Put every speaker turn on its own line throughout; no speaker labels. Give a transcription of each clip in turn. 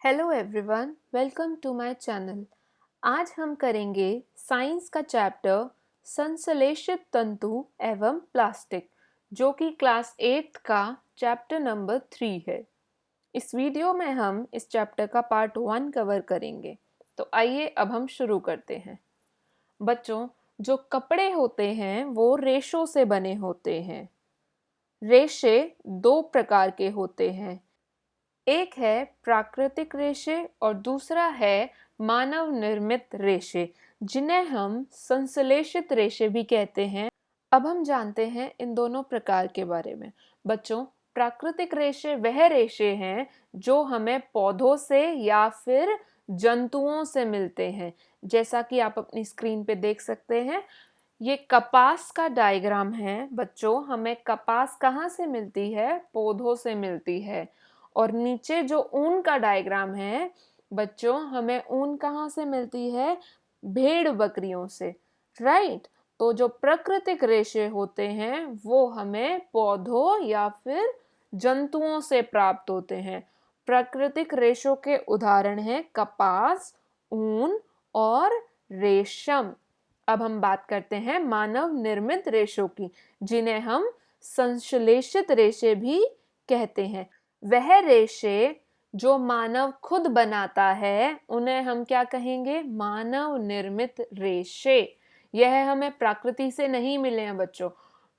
Hello everyone, welcome to my channel. आज हम करेंगे साइंस का चैप्टर संश्लेषित तंतु एवं प्लास्टिक, जो कि क्लास 8 का चैप्टर नंबर 3 है। इस वीडियो में हम इस चैप्टर का पार्ट 1 कवर करेंगे। तो आइए अब हम शुरू करते हैं। बच्चों, जो कपड़े होते हैं वो रेशों से बने होते हैं। रेशे दो प्रकार के होते हैं, एक है प्राकृतिक रेशे और दूसरा है मानव निर्मित रेशे, जिन्हें हम संश्लेषित रेशे भी कहते हैं। अब हम जानते हैं इन दोनों प्रकार के बारे में। बच्चों, प्राकृतिक रेशे वह रेशे हैं जो हमें पौधों से या फिर जंतुओं से मिलते हैं। जैसा कि आप अपनी स्क्रीन पे देख सकते हैं, ये कपास का डायग्राम है। बच्चों, हमें कपास कहाँ से मिलती है? पौधों से मिलती है। और नीचे जो ऊन का डायग्राम है बच्चों, हमें ऊन कहाँ से मिलती है? भेड़ बकरियों से, राइट। तो जो प्राकृतिक रेशे होते हैं वो हमें पौधों या फिर जंतुओं से प्राप्त होते हैं। प्राकृतिक रेशों के उदाहरण हैं कपास, ऊन और रेशम। अब हम बात करते हैं मानव निर्मित रेशों की, जिन्हें हम संश्लेषित रेशे भी कहते हैं। वह रेशे जो मानव खुद बनाता है उन्हें हम क्या कहेंगे? मानव निर्मित रेशे। यह हमें प्रकृति से नहीं मिले हैं बच्चों,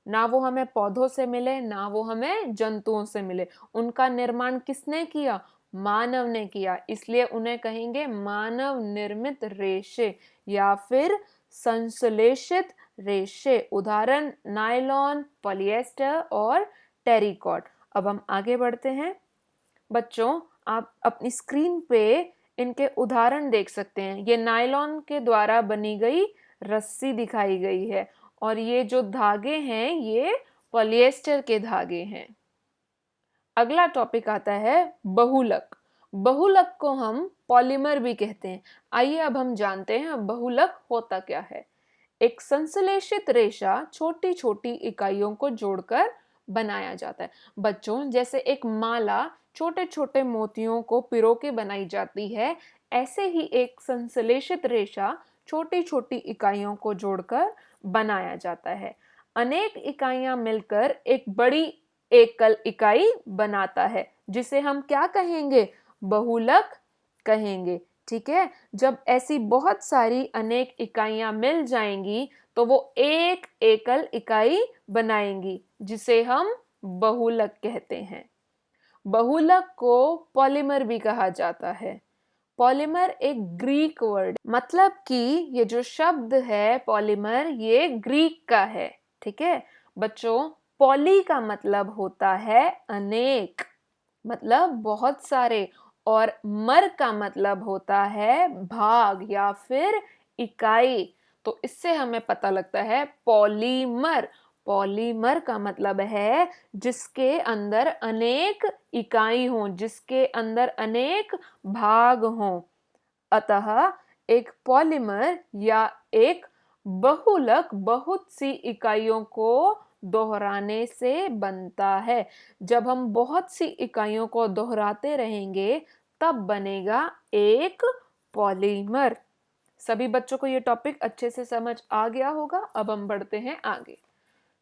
ना वो हमें पौधों से मिले, ना वो हमें जंतुओं से मिले। उनका निर्माण किसने किया? मानव ने किया। इसलिए उन्हें कहेंगे मानव निर्मित रेशे या फिर संश्लेषित रेशे। उदाहरण नायलॉन, पॉलिएस्टर और टेरिकॉट। अब हम आगे बढ़ते हैं। बच्चों, आप अपनी स्क्रीन पे इनके उदाहरण देख सकते हैं। ये नायलॉन के द्वारा बनी गई रस्सी दिखाई गई है और ये जो धागे हैं ये पॉलिएस्टर के धागे हैं। अगला टॉपिक आता है बहुलक। बहुलक को हम पॉलीमर भी कहते हैं। आइए अब हम जानते हैं बहुलक होता क्या है। एक संश्लेषित रेशा छोटी छोटी इकाइयों को जोड़कर बनाया जाता है। बच्चों, जैसे एक माला छोटे छोटे मोतियों को पिरो के बनाई जाती है, ऐसे ही एक संश्लेषित रेशा छोटी छोटी इकाइयों को जोड़कर बनाया जाता है। अनेक इकाइयां मिलकर एक बड़ी एकल इकाई बनाता है, जिसे हम क्या कहेंगे? बहुलक कहेंगे। ठीक है। जब ऐसी बहुत सारी अनेक इकाइयां मिल जाएंगी तो वो एक एकल इकाई बनाएंगी, जिसे हम बहुलक कहते हैं। बहुलक को पॉलीमर भी कहा जाता है। पॉलीमर एक ग्रीक वर्ड, मतलब कि ये जो शब्द है पॉलीमर, ये ग्रीक का है। ठीक है बच्चों, पॉली का मतलब होता है अनेक, मतलब बहुत सारे, और मर का मतलब होता है भाग या फिर इकाई। तो इससे हमें पता लगता है पॉलीमर। पॉलीमर का मतलब है जिसके अंदर अनेक इकाई हों, जिसके अंदर अनेक भाग हों। अतः एक पॉलीमर या एक बहुलक बहुत सी इकाइयों को दोहराने से बनता है। जब हम बहुत सी इकाइयों को दोहराते रहेंगे तब बनेगा एक पॉलीमर। सभी बच्चों को ये टॉपिक अच्छे से समझ आ गया होगा। अब हम बढ़ते हैं आगे।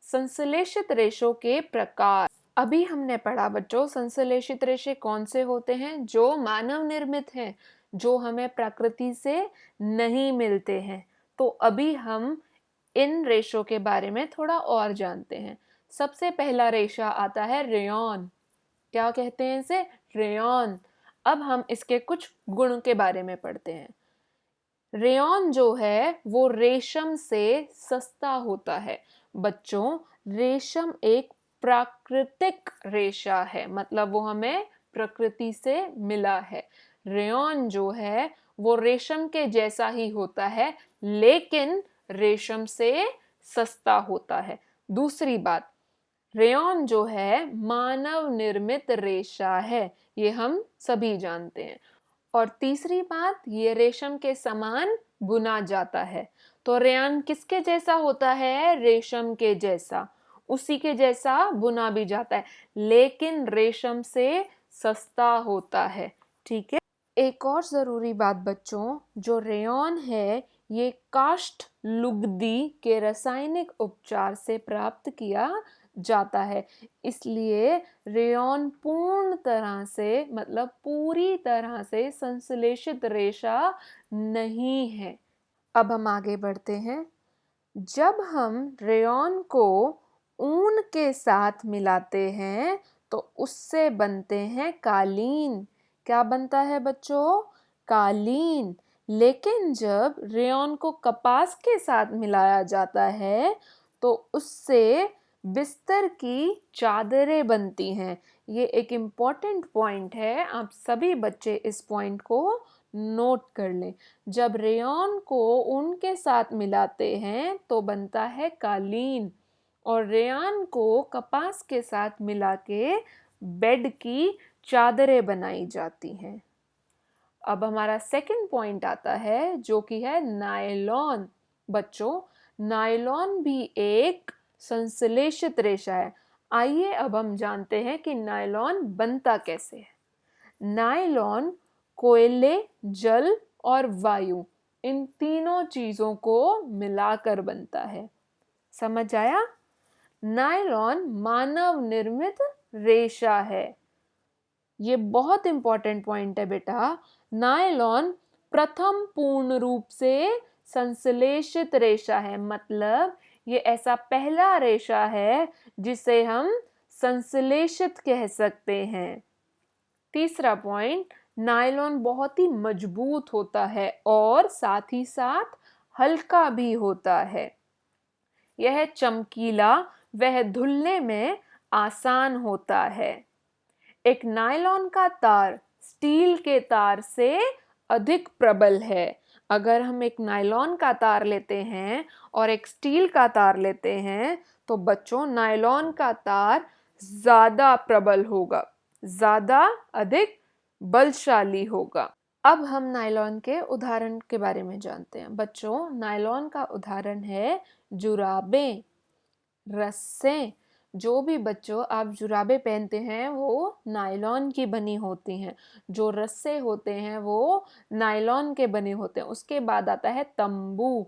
संश्लेषित रेशों के प्रकार। अभी हमने पढ़ा बच्चों संश्लेषित रेशे कौन से होते हैं? जो मानव निर्मित हैं, जो हमें प्रकृति से नहीं मिलते हैं। तो अभी हम इन रेशों के बारे में थोड़ा और जानते हैं। सबसे पहला रेशा आता है रेयॉन। क्या कहते हैं इसे? रेयॉन। अब हम इसके कुछ गुण के बारे में पढ़ते हैं। रेयॉन जो है वो रेशम से सस्ता होता है। बच्चों, रेशम एक प्राकृतिक रेशा है, मतलब वो हमें प्रकृति से मिला है। रेयॉन जो है वो रेशम के जैसा ही होता है, लेकिन रेशम से सस्ता होता है। दूसरी बात, रेयॉन जो है मानव निर्मित रेशा है, ये हम सभी जानते हैं। और तीसरी बात, ये रेशम के समान बुना जाता है। तो रेयॉन किसके जैसा होता है? रेशम के जैसा। उसी के जैसा बुना भी जाता है, लेकिन रेशम से सस्ता होता है। ठीक है। एक और ज़रूरी बात बच्चों, जो रेयॉन है ये काष्ठ लुगदी के रासायनिक उपचार से प्राप्त किया जाता है, इसलिए रेयॉन पूर्ण तरह से मतलब पूरी तरह से संश्लेषित रेशा नहीं है। अब हम आगे बढ़ते हैं। जब हम रेयॉन को ऊन के साथ मिलाते हैं तो उससे बनते हैं कालीन। क्या बनता है बच्चों? कालीन। लेकिन जब रेयॉन को कपास के साथ मिलाया जाता है तो उससे बिस्तर की चादरें बनती हैं। ये एक इम्पॉर्टेंट पॉइंट है, आप सभी बच्चे इस पॉइंट को नोट कर लें। जब रेयॉन को ऊन के साथ मिलाते हैं तो बनता है कालीन, और रेयॉन को कपास के साथ मिला के बेड की चादरें बनाई जाती हैं। अब हमारा सेकंड पॉइंट आता है जो कि है नायलॉन। बच्चों, नायलॉन भी एक संश्लेषित रेशा है। आइए अब हम जानते हैं कि नायलॉन बनता कैसे है। नायलॉन कोयले, जल और वायु, इन तीनों चीजों को मिलाकर बनता है। समझ आया? नायलॉन मानव निर्मित रेशा है। ये बहुत इंपॉर्टेंट पॉइंट है बेटा। नायलॉन प्रथम पूर्ण रूप से संश्लेषित रेशा है, मतलब ये ऐसा पहला रेशा है जिसे हम संश्लेषित कह सकते हैं। तीसरा पॉइंट, नायलॉन बहुत ही मजबूत होता है और साथ ही साथ हल्का भी होता है। यह चमकीला वह धुलने में आसान होता है। एक नायलॉन का तार स्टील के तार से अधिक प्रबल है। अगर हम एक नायलॉन का तार लेते हैं और एक स्टील का तार लेते हैं तो बच्चों नायलॉन का तार ज्यादा प्रबल होगा, ज्यादा अधिक बलशाली होगा। अब हम नायलॉन के उदाहरण के बारे में जानते हैं। बच्चों, नायलॉन का उदाहरण है जुराबें, रस्से। जो भी बच्चों आप जुराबें पहनते हैं वो नायलॉन की बनी होती हैं। जो रस्से होते हैं वो नायलॉन के बने होते हैं। उसके बाद आता है तंबू,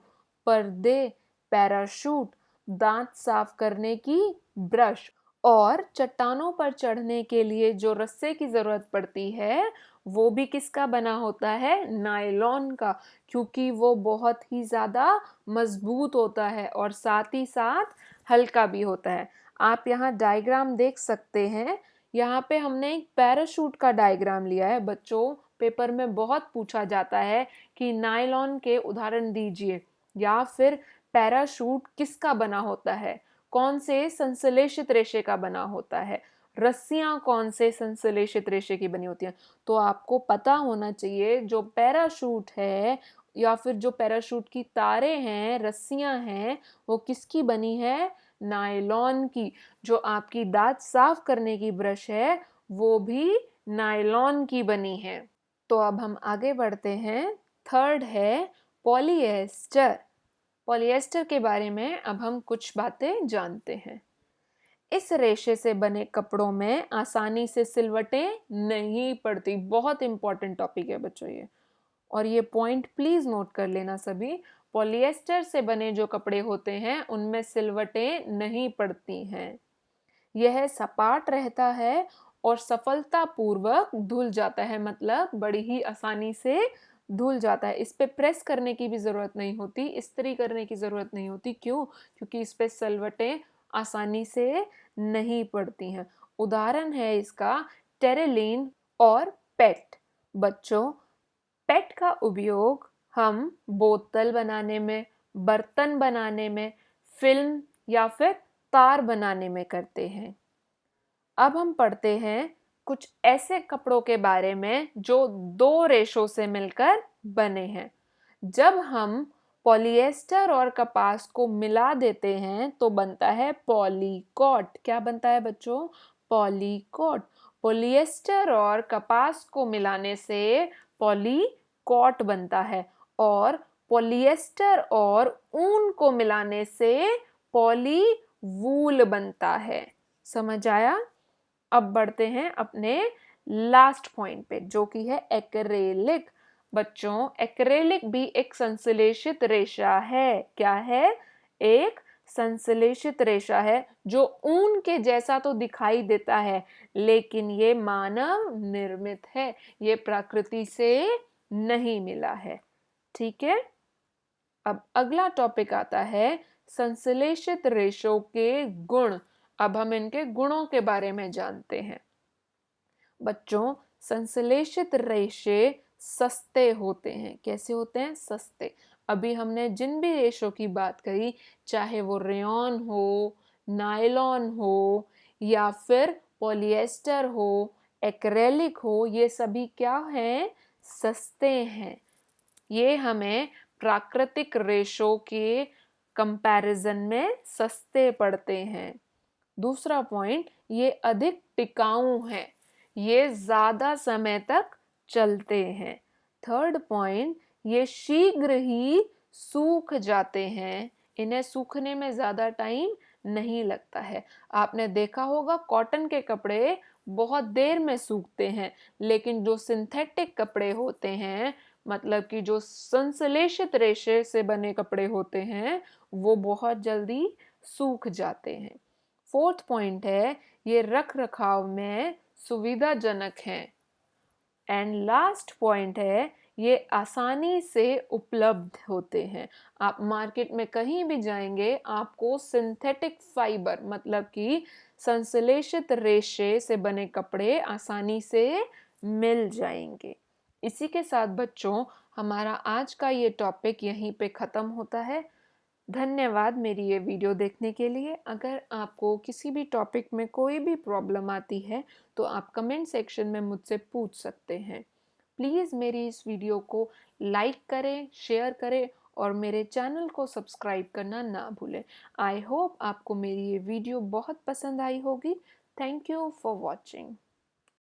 पर्दे, पैराशूट, दांत साफ करने की ब्रश, और चट्टानों पर चढ़ने के लिए जो रस्से की जरूरत पड़ती है वो भी किसका बना होता है? नायलॉन का, क्योंकि वो बहुत ही ज्यादा मजबूत होता है और साथ ही साथ हल्का भी होता है। आप यहाँ डायग्राम देख सकते हैं। यहाँ पे हमने एक पैराशूट का डायग्राम लिया है। बच्चों, पेपर में बहुत पूछा जाता है कि नायलॉन के उदाहरण दीजिए, या फिर पैराशूट किसका बना होता है, कौन से संश्लेषित रेशे का बना होता है, रस्सियां कौन से संश्लेषित रेशे की बनी होती हैं। तो आपको पता होना चाहिए जो पैराशूट है या फिर जो पैराशूट की तारें हैं, रस्सियां हैं, वो किसकी बनी है? नायलॉन की। जो आपकी दांत साफ करने की ब्रश है वो भी नायलॉन की बनी है। तो अब हम आगे बढ़ते हैं। थर्ड है पॉलिएस्टर। पॉलिएस्टर के बारे में अब हम कुछ बातें जानते हैं। इस रेशे से बने कपड़ों में आसानी से सिलवटें नहीं पड़ती। बहुत इंपॉर्टेंट टॉपिक है बच्चों ये, और ये पॉइंट प्लीज नोट कर लेना सभी। पॉलिएस्टर से बने जो कपड़े होते हैं उनमें सिलवटें नहीं पड़ती हैं। यह सपाट रहता है और सफलतापूर्वक धुल जाता है, मतलब बड़ी ही आसानी से धुल जाता है। इस पे प्रेस करने की भी जरूरत नहीं होती, इस्त्री करने की जरूरत नहीं होती। क्यों? क्योंकि इस पे सिलवटें आसानी से नहीं पड़ती हैं। उदाहरण है इसका टेरेलिन और पेट। बच्चों, पेट का उपयोग हम बोतल बनाने में, बर्तन बनाने में, फिल्म या फिर तार बनाने में करते हैं। अब हम पढ़ते हैं कुछ ऐसे कपड़ों के बारे में जो दो रेशों से मिलकर बने हैं। जब हम पॉलिएस्टर और कपास को मिला देते हैं तो बनता है पॉलीकॉट। क्या बनता है बच्चों? पॉलीकॉट। पॉलिएस्टर और कपास को मिलाने से पॉलीकॉट बनता है, और पॉलिएस्टर और ऊन को मिलाने से पॉलीवूल बनता है। समझ आया? अब बढ़ते हैं अपने लास्ट पॉइंट पे जो कि है एक्रेलिक। बच्चों एक्रेलिक भी एक संश्लेषित रेशा है। क्या है? एक संश्लेषित रेशा है जो ऊन के जैसा तो दिखाई देता है, लेकिन ये मानव निर्मित है, ये प्रकृति से नहीं मिला है। ठीक है, अब अगला टॉपिक आता है संश्लेषित रेशों के गुण। अब हम इनके गुणों के बारे में जानते हैं। बच्चों संश्लेषित रेशे सस्ते होते हैं। कैसे होते हैं? सस्ते। अभी हमने जिन भी रेशों की बात करी, चाहे वो रेयॉन हो, नायलॉन हो, या फिर पॉलिएस्टर हो, एक्रेलिक हो, ये सभी क्या हैं? सस्ते हैं। ये हमें प्राकृतिक रेशों के कंपैरिजन में सस्ते पड़ते हैं। दूसरा पॉइंट, ये अधिक टिकाऊ हैं, ये ज़्यादा समय तक चलते हैं। थर्ड पॉइंट, ये शीघ्र ही सूख जाते हैं, इन्हें सूखने में ज़्यादा टाइम नहीं लगता है। आपने देखा होगा कॉटन के कपड़े बहुत देर में सूखते हैं, लेकिन जो सिंथेटिक कपड़े होते हैं, मतलब कि जो संश्लेषित रेशे से बने कपड़े होते हैं, वो बहुत जल्दी सूख जाते हैं। फोर्थ पॉइंट है, ये रख रखाव में सुविधाजनक हैं। एंड लास्ट पॉइंट है, ये आसानी से उपलब्ध होते हैं। आप मार्केट में कहीं भी जाएंगे, आपको सिंथेटिक फाइबर मतलब कि संश्लेषित रेशे से बने कपड़े आसानी से मिल जाएंगे। इसी के साथ बच्चों हमारा आज का ये टॉपिक यहीं पे ख़त्म होता है। धन्यवाद मेरी ये वीडियो देखने के लिए। अगर आपको किसी भी टॉपिक में कोई भी प्रॉब्लम आती है तो आप कमेंट सेक्शन में मुझसे पूछ सकते हैं। प्लीज़ मेरी इस वीडियो को लाइक करें, शेयर करें और मेरे चैनल को सब्सक्राइब करना ना भूलें। आई होप आपको मेरी ये वीडियो बहुत पसंद आई होगी। Thank you for watching.